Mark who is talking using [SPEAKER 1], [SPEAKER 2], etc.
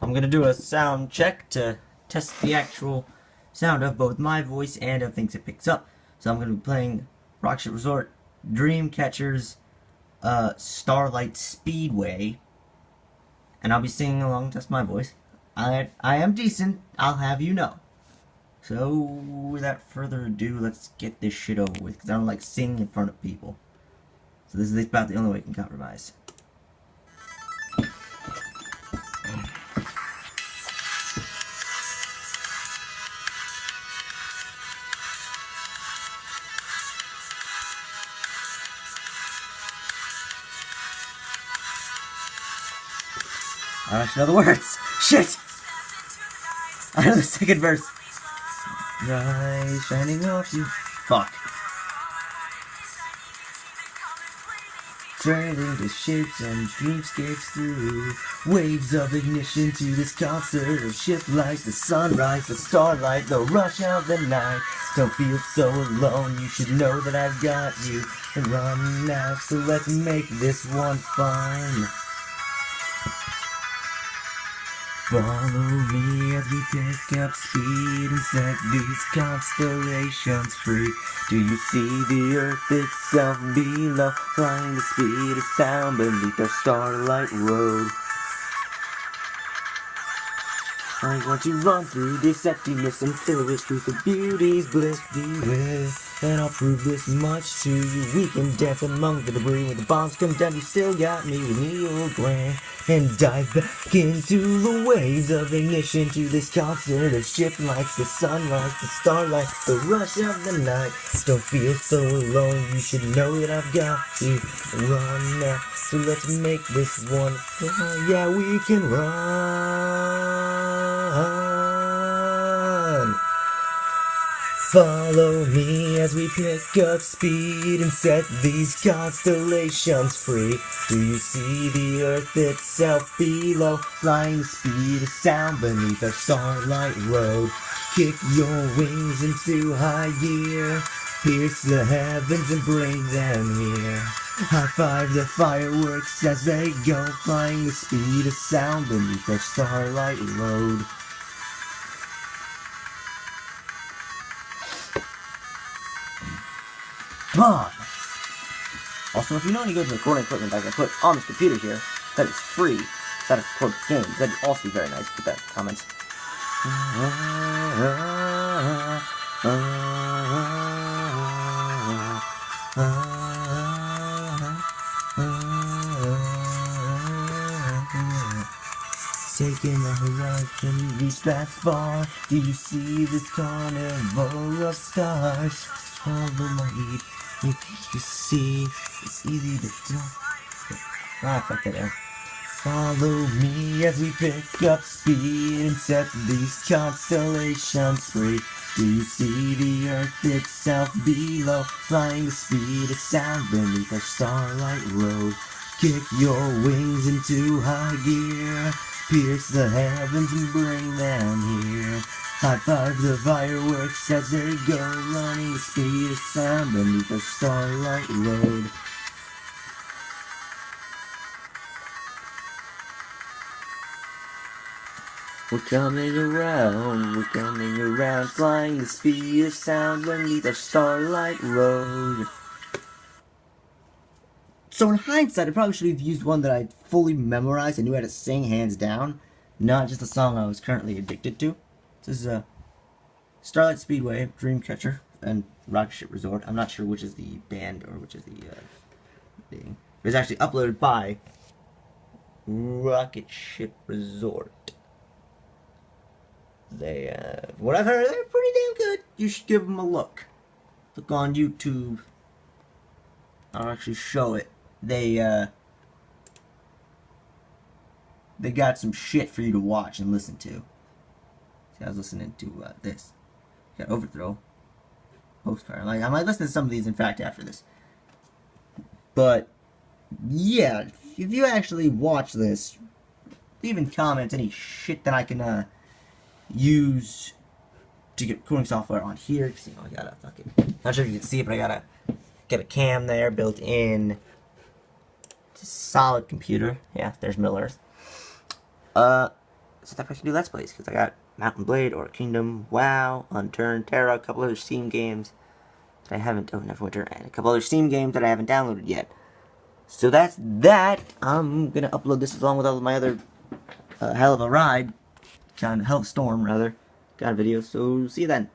[SPEAKER 1] I'm gonna do a sound check to test the actual sound of both my voice and of things it picks up. So I'm gonna be playing Rocket Resort Dreamcatcher's Starlight Speedway, and I'll be singing along to test my voice. I am decent, I'll have you know. So without further ado, let's get this shit over with, because I don't like singing in front of people. So this is about the only way I can compromise. I should know the words. Shit! I know the second verse. Rise shining off you. Fuck. Trailing the shapes and dreamscapes through waves of ignition to this concert of ship lights, the sunrise, the starlight, the rush of the night. Don't feel so alone, you should know that I've got you. And run now, so let's make this one fun. Follow me as we pick up speed and set these constellations free. Do you see the earth itself below, flying the speed of sound beneath our starlight road? I want to run through this emptiness and fill this with the beauty's bliss. Beware, and I'll prove this much to you. We can dance among the debris. When the bombs come down, you still got me with me, oh grand. And dive back into the waves of ignition to this concert of ship lights, the sunrise, the starlight, the rush of the night. Don't feel so alone, you should know that I've got you. Run now, so let's make this one fun. Yeah, we can run. Follow me as we pick up speed and set these constellations free. Do you see the earth itself below, flying the speed of sound beneath our starlight road? Kick your wings into high gear, pierce the heavens and bring them here. High five the fireworks as they go, flying the speed of sound beneath our starlight road. Come on! Also, if you know any good recording equipment I can put on this computer here that is free, that records games, that'd also be very nice. Put that in the comments. Taking the horizon, you reach that far. Do you see this carnival of stars? Follow my lead. You see, it's easy to do. Fuck that out. Follow me as we pick up speed and set these constellations free. Do you see the earth itself below, flying the speed of sound beneath our starlight road? Kick your wings into high gear, pierce the heavens and bring them here. High five the fireworks as they go, running the speed of sound beneath our starlight road. We're coming around, flying the speed of sound beneath our starlight road. So in hindsight, I probably should have used one that I fully memorized and knew how to sing hands down, not just a song I was currently addicted to. This is Starlight Speedway, Dreamcatcher, and Rocket Resort. I'm not sure which is the band or which is the thing. It was actually uploaded by Rocket Ship Resort. They, what I've heard, they're pretty damn good. You should give them a look. Look on YouTube. I'll actually show it. They got some shit for you to watch and listen to. See, I was listening to this. Got Overthrow, Postcard. I might listen to some of these, in fact, after this. But yeah, if you actually watch this, leave in comments any shit that I can use to get recording software on here. Cause, you know, I gotta fucking, not sure if you can see it, but I gotta get a cam there built in. It's a solid computer. Yeah, there's Middle Earth. so that I can do Let's Plays, because I got Mountain Blade, or Kingdom, WoW, Unturned, Terra, a couple other Steam games that I haven't, oh, Neverwinter, and a couple other Steam games that I haven't downloaded yet. So that's that. I'm gonna upload this along with all of my other hell of a ride, hell of a storm, rather, kind of videos, so see you then.